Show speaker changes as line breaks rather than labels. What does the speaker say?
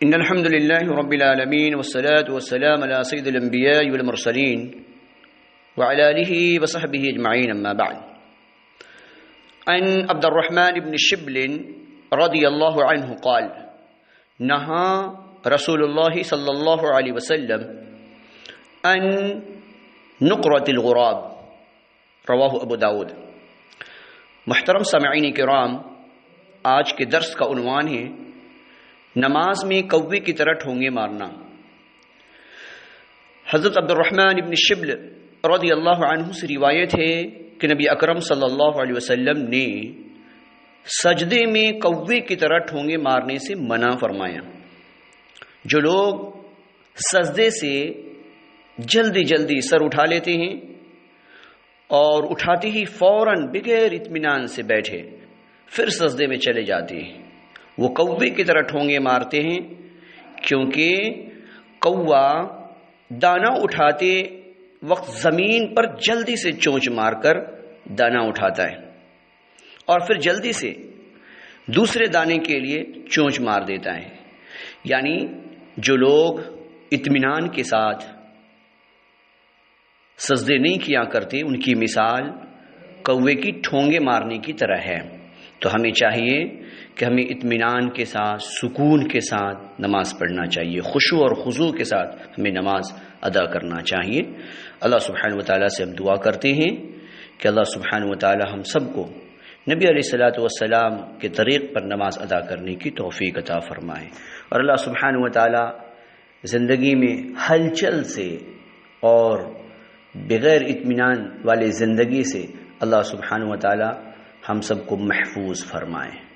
إن الحمد لله رب العالمين والصلاة والسلام على سيد الأنبياء والمرسلين وعلى آله وصحبه أجمعين أما بعد. عن عبد الرحمن بن شبل رضي الله عنه قال: نهى رسول الله صلى الله عليه وسلم عن نقرة الغراب. رواہ ابو داود. محترم سامعین کرام، آج کے درس کا عنوان ہے نماز میں کوے کی طرح ٹھونگے مارنا۔ حضرت عبد الرحمن ابن شبل رضی اللہ عنہ سے روایت ہے کہ نبی اکرم صلی اللہ علیہ وسلم نے سجدے میں کوے کی طرح ٹھونگے مارنے سے منع فرمایا۔ جو لوگ سجدے سے جلدی جلدی سر اٹھا لیتے ہیں اور اٹھاتے ہی فوراً بغیر اطمینان سے بیٹھے پھر سجدے میں چلے جاتے ہیں، وہ کوے کی طرح ٹھونگے مارتے ہیں، کیونکہ کوا دانا اٹھاتے وقت زمین پر جلدی سے چونچ مار کر دانا اٹھاتا ہے اور پھر جلدی سے دوسرے دانے کے لیے چونچ مار دیتا ہے۔ یعنی جو لوگ اطمینان کے ساتھ سجدے نہیں کیا کرتے، ان کی مثال کوے کی ٹھونگے مارنے کی طرح ہے۔ تو ہمیں چاہیے کہ ہمیں اطمینان کے ساتھ، سکون کے ساتھ نماز پڑھنا چاہیے، خشوع اور خضوع کے ساتھ ہمیں نماز ادا کرنا چاہیے۔ اللہ سبحانہ وتعالیٰ سے ہم دعا کرتے ہیں کہ اللہ سبحانہ وتعالیٰ ہم سب کو نبی علیہ الصلوۃ والسلام کے طریق پر نماز ادا کرنے کی توفیق عطا فرمائے، اور اللہ سبحانہ وتعالیٰ زندگی میں ہلچل سے اور بغیر اطمینان والے زندگی سے اللہ سبحانہ وتعالیٰ ہم سب کو محفوظ فرمائے۔